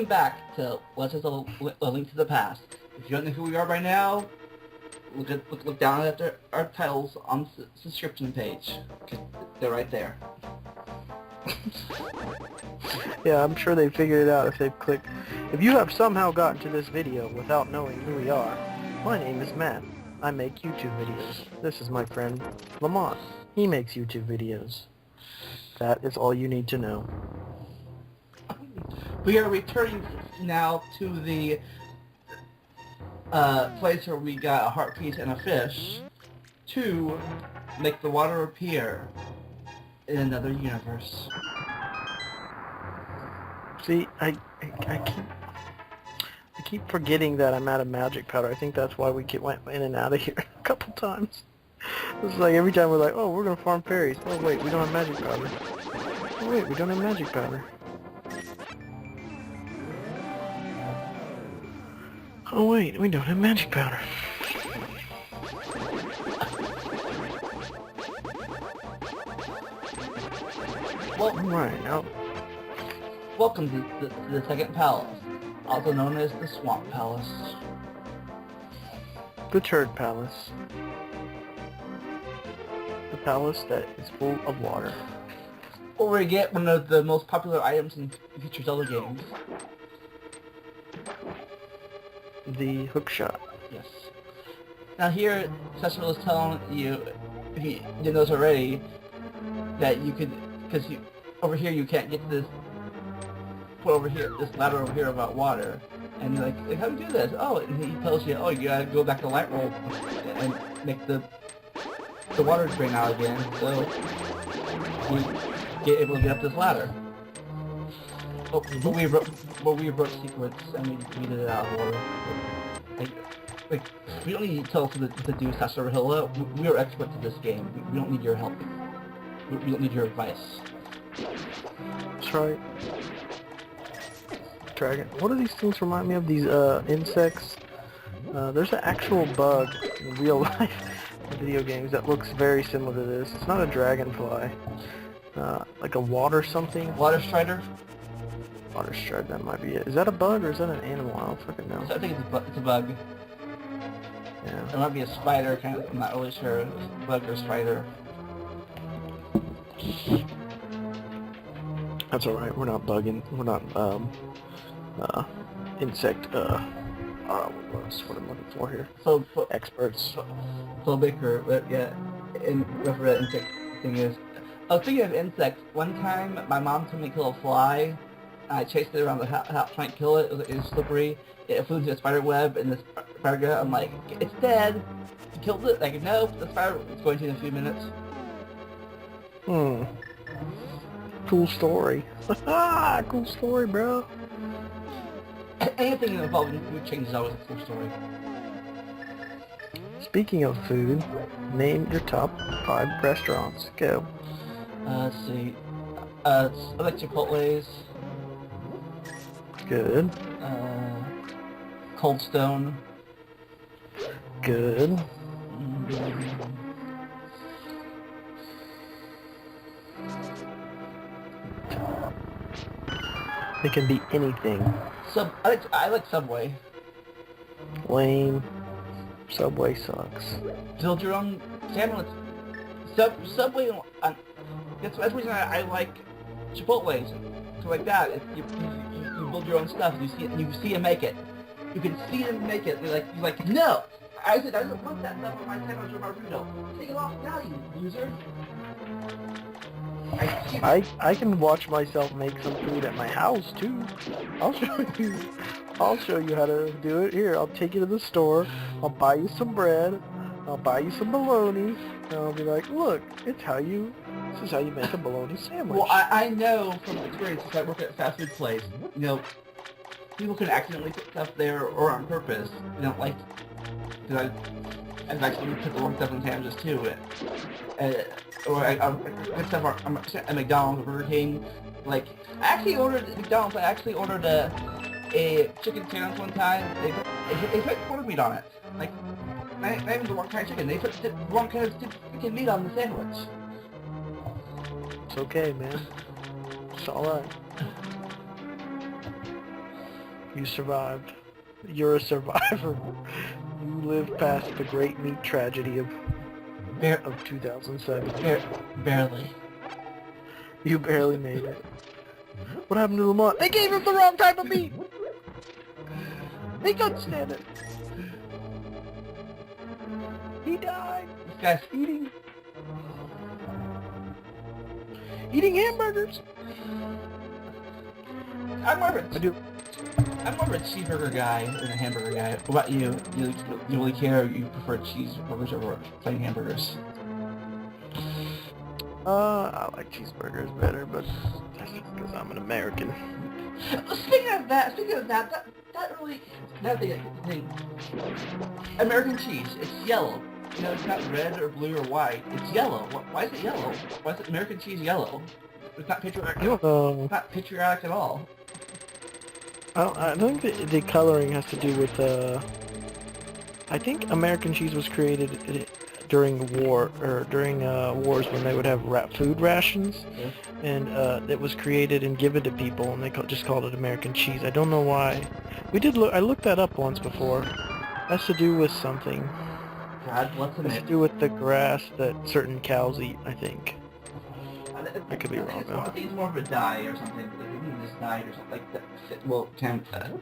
back to Let's Just a Link to the Past. If you don't know who we are by now, look down at our titles on the subscription page. They're right there. Yeah, I'm sure they figured it out if they've clicked. If you have somehow gotten to this video without knowing who we are, my name is Matt. I make YouTube videos. This is my friend Lamont. He makes YouTube videos. That is all you need to know. We are returning now to the place where we got a heart piece and a fish to make the water appear in another universe. See, I keep forgetting that I'm out of magic powder. I think that's why we went in and out of here a couple times. It's like every time we're like, oh, we're gonna farm fairies. Oh wait, we don't have magic powder. Oh wait, we don't have magic powder. Oh wait, we don't have magic powder. Well, right now. Welcome to the second palace, also known as the Swamp Palace. The Turd Palace. The palace that is full of water. Where we get one of the most popular items in future Zelda games. The hookshot. Yes. Now here, Cecil was telling you, if you didn't know this already, that you could, because over here you can't get this, put over here, this ladder over here about water. And like how do you do this? Oh, and he tells you, oh, you gotta go back to light roll and make the water drain out again, so you get able to get up this ladder. Oh, but we broke secrets and we did it out of water. Like, we don't need to tell us to do Sarsaparilla. We are experts at this game. We don't need your help. We don't need your advice. That's right. Dragon. What do these things remind me of? These insects. There's an actual bug in real life video games that looks very similar to this. It's not a dragonfly. Like a water something. Water strider? Water strider, that might be it. Is that a bug or is that an animal? I don't fucking know. I think it's a bug. Yeah. It might be a spider, kind of. I'm not really sure. It's a bug or spider. That's alright. We're not bugging. We're not insect. What I'm looking for here. So experts. Phobic or yeah, whatever that insect thing is. Oh, speaking of insects, one time my mom told me to kill a fly. I chased it around the house trying to kill it. It was slippery. It flew into a spider web, and the spider got. I'm like, it's dead. You killed it? Like, nope. The spider is going to in a few minutes. Cool story. Cool story, bro. Anything involving food change is always a cool story. Speaking of food, name your top 5 restaurants. Go. Let's see. I like Chipotle's. Good. Cold Stone. Good. It can be anything. I like Subway. Lame. Subway sucks. Build your own sandwich. Subway. That's the reason I like Chipotle's. So like that, you build your own stuff. You see him make it. You can see him make it. You're like, no. I said I don't want that stuff on my sandwich or my burrito. Take it off now, you loser. I can watch myself make some food at my house too. I'll show you how to do it. Here, I'll take you to the store. I'll buy you some bread. I'll buy you some bologna. And I'll be like, look, this is how you make a bologna sandwich. Well, I know from experience, since I work at a fast food place, you know, people can accidentally put stuff there or on purpose. You know, like, because I've actually put the wrong stuff in sandwiches too. Or I stuff at McDonald's or Burger King. Like, I actually ordered at McDonald's. I actually ordered a chicken sandwich one time. They put quarter meat on it. Like, not even the wrong kind of chicken. They put the wrong kind of chicken meat on the sandwich. It's okay, man. It's alright. You survived. You're a survivor. You lived past the great meat tragedy of 2007. Barely. You barely made it. What happened to Lamont? They gave him the wrong type of meat! He couldn't stand it. He died. This guy's eating hamburgers. I'm more of a cheeseburger guy than a hamburger guy. What about you? You really care? Or you prefer cheeseburgers over plain hamburgers? I like cheeseburgers better, but that's because I'm an American. Speaking of that, that thing, American cheese, it's yellow. You know, it's not red or blue or white. It's yellow. Why is it yellow? Why is American cheese yellow? It's not patriotic. It's not patriotic at all. I think the coloring has to do with, I think American cheese was created during war, or during wars when they would have food rations, Yeah. and it was created and given to people, and they just called it American cheese. I don't know why. I looked that up once before. It has to do with something. God, what's in It it? has to do with the grass that certain cows eat, I think. I could be wrong, though. I think it's more of a dye or something. Like, this dye or something like that. Well,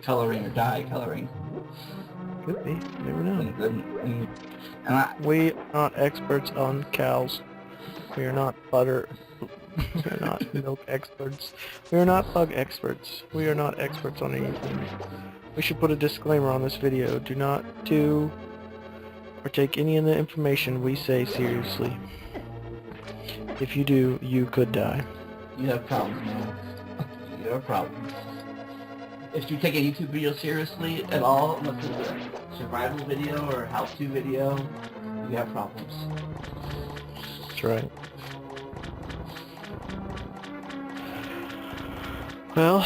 coloring or dye coloring. Could be. Never know. We are not experts on cows. We are not butter. We are not milk experts. We are not bug experts. We are not experts on anything. We should put a disclaimer on this video. Do not do or take any of the information we say seriously. If you do, you could die. You have problems, man. You have problems. If you take a YouTube video seriously at all, unless it's a survival video or a how-to video, you have problems. That's right. Well,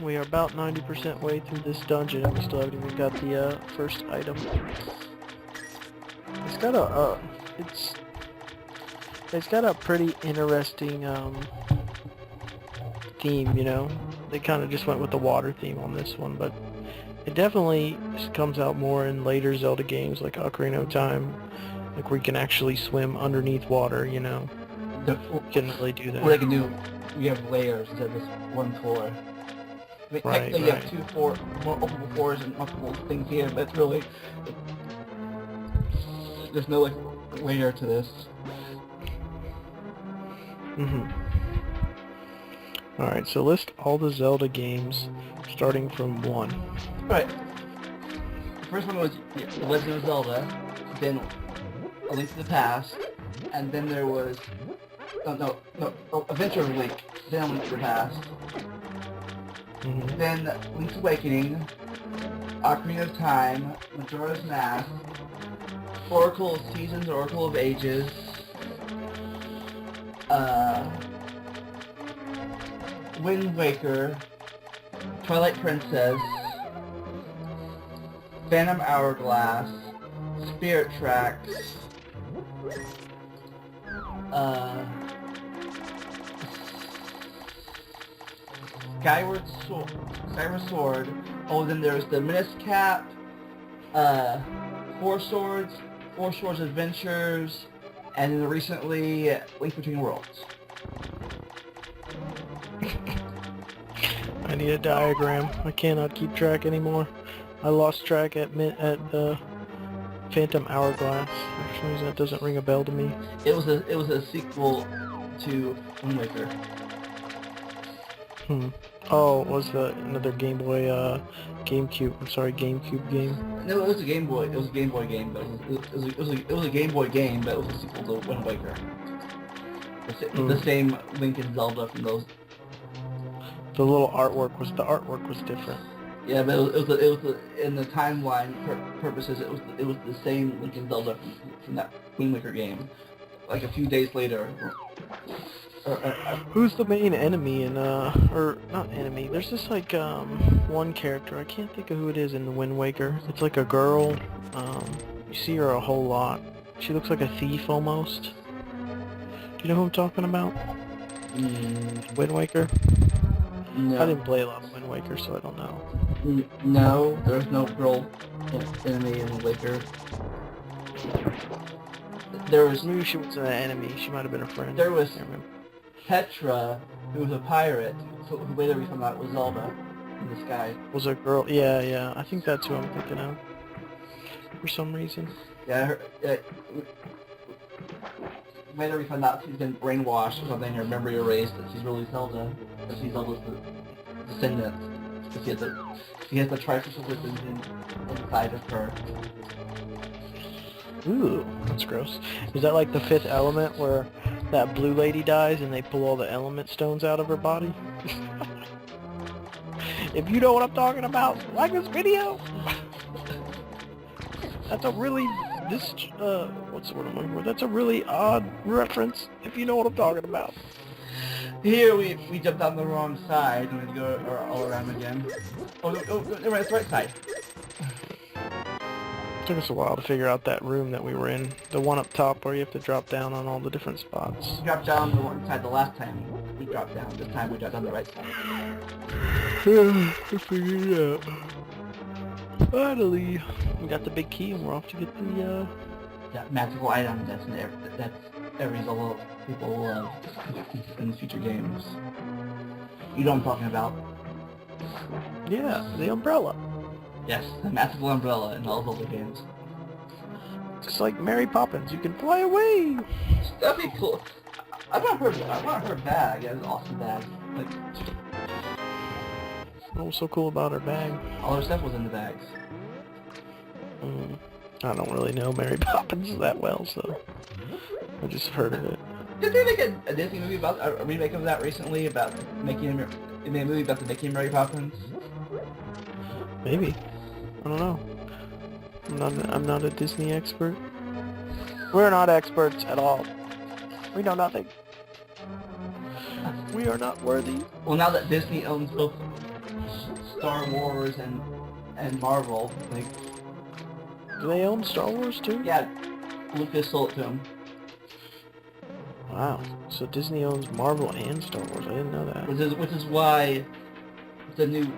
we are about 90% way through this dungeon and we still haven't even got the first item. It's got a it's got a pretty interesting theme, you know. They kind of just went with the water theme on this one, but it definitely comes out more in later Zelda games like Ocarina of Time, like where you can actually swim underneath water, you know. You can really do that. What I can do, we have layers instead of just one floor. I mean, technically you have multiple floors and multiple things here, but it's really, there's no like layer to this. Alright, so list all the Zelda games starting from 1. Right. The first one was The Legend of Zelda, then A Link to the Past, and then there was Adventure of Link, then A Link to the Past, then Link's Awakening, Ocarina of Time, Majora's Mask, Oracle of Seasons, Oracle of Ages, Wind Waker, Twilight Princess, Phantom Hourglass, Spirit Tracks, Skyward Sword. Oh, then there's the Minisk Cap, Four Swords Adventures, and then recently Link Between Worlds. I need a diagram. I cannot keep track anymore. I lost track at Phantom Hourglass. For some reason that doesn't ring a bell to me. It was a sequel to Wind Waker. Oh, it was another Game Boy, GameCube. I'm sorry, GameCube game. No, it was a Game Boy. It was a Game Boy game, but it was a Game Boy game, but it was a sequel to Wind Waker. The same Link and Zelda from those. The artwork was different. Yeah, but it was in the timeline purposes. It was the same Link and Zelda from that Wind Waker game. Like a few days later. Who's the main enemy in or not enemy? There's this like one character. I can't think of who it is in the Wind Waker. It's like a girl. You see her a whole lot. She looks like a thief almost. Do you know who I'm talking about? Wind Waker. No. I didn't play a lot of Wind Wind Waker, so I don't know. No, there's no girl enemy in Waker. There was Maybe she wasn't an enemy. She might have been a friend. There was- I can't remember. Petra, who was a pirate, who later we found out was Zelda in the sky. Was a girl? Yeah. I think that's who I'm thinking of. For some reason. Yeah, later we found out she's been brainwashed or something, her memory erased, that she's really Zelda, that she's Zelda's descendant. Because she has the tricycle inside of her. Ooh, that's gross. Is that like the fifth element where that blue lady dies and they pull all the element stones out of her body? If you know what I'm talking about, like this video! That's a really, what's the word I'm looking for? That's a really odd reference, if you know what I'm talking about. Here we jumped on the wrong side, and we go all around again. Oh, no, it's the right side. Took us a while to figure out that room that we were in. The one up top where you have to drop down on all the different spots. We dropped down the one side the last time we dropped down. This time we dropped on the right side. I figured it out. Finally, we got the big key and we're off to get the, That magical item that's every level people love in future games. You know what I'm talking about? yeah, the umbrella. Yes, the magical umbrella in all Zelda games. It's like Mary Poppins, you can fly away! That'd be cool. I want her bag. Yeah, it's an awesome bag. Like, What was so cool about her bag? all her stuff was in the bags. I don't really know Mary Poppins that well, so I just heard of it. Did they make a Disney movie about a remake of that recently about making a movie about the Mickey and Mary Poppins? Maybe. I don't know. I'm not a Disney expert. We're not experts at all. We know nothing. We are not worthy. Well, now that Disney owns both Star Wars and Marvel, like, Do they own Star Wars too? yeah, Lucas sold it to him. Wow. So Disney owns Marvel and Star Wars. I didn't know that. Which is why the new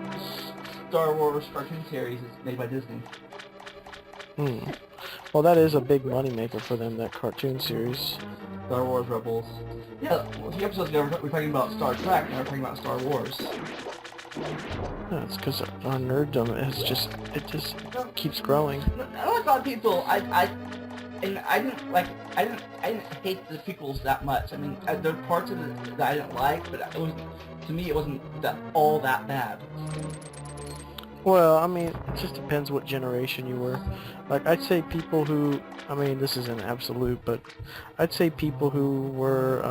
Star Wars cartoon series is made by Disney. Well, that is a big moneymaker for them, that cartoon series. Star Wars Rebels. Yeah, well, a few episodes ago we're talking about Star Trek, now we're talking about Star Wars. Yeah, it's because our nerddom is just, it just keeps growing. I know a lot of people, I didn't hate the prequels that much. I mean, there are parts of it that I didn't like, but it was, to me, it wasn't all that bad. Well, I mean, it just depends what generation you were. Like, I'd say people who, I mean, this isn't absolute, but I'd say people who were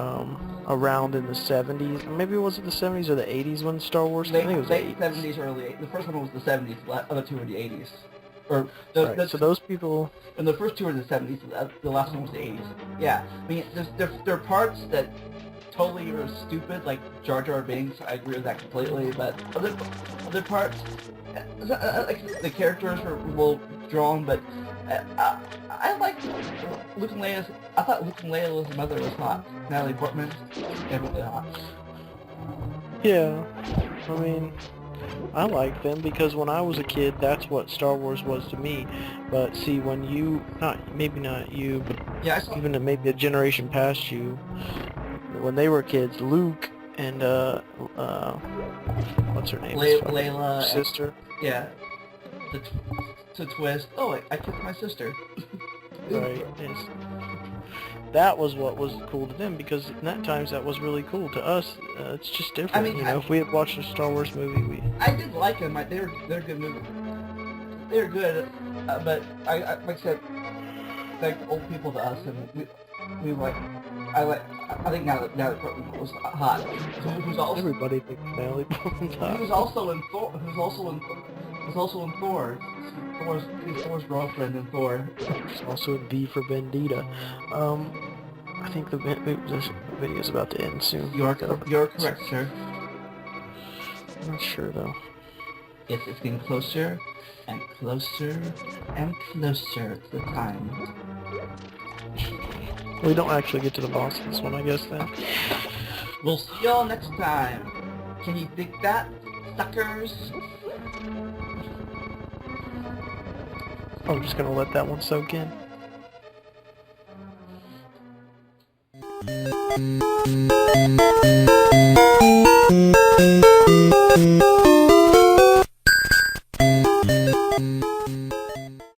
around in the 70s, maybe was it the 70s or the 80s when Star Wars came? I think it was the 80s. 70s, early 80s. The first one was the 70s, the other two were the 80s. Or Right, so those people... And the first two were the 70s, the last one was the 80s. Yeah, I mean, there are parts that totally were stupid, like Jar Jar Binks, I agree with that completely, but other parts, like, the characters were well drawn, but I like Luke and Leia's, I thought Luke and Leia's mother was hot. Natalie Portman, definitely hot. Yeah, I mean, I like them because when I was a kid, that's what Star Wars was to me. But see, when you, maybe not you, but Yeah, I saw, even maybe a generation past you, when they were kids, Luke and, what's her name? Layla, Sister. yeah, to twist, oh, I kissed my sister. Right, yes. That was what was cool to them, because in that times that was really cool. To us, it's just different. I mean, you know, if we had watched a Star Wars movie, I did like them. They're good movies. They're good, but I like I said, like old people to us, and we like. I think now that Portman was hot. Who's also everybody thinks Natalie Portman's hot. He was also in Thor. Thor's girlfriend in Thor. It's also in V for Vendetta. I think the video is about to end soon. You're correct, sir. I'm not sure though. It's getting closer and closer and closer to the time. We don't actually get to the boss in this one, I guess, then. We'll see y'all next time. Can you dig that? suckers. I'm just gonna let that one soak in.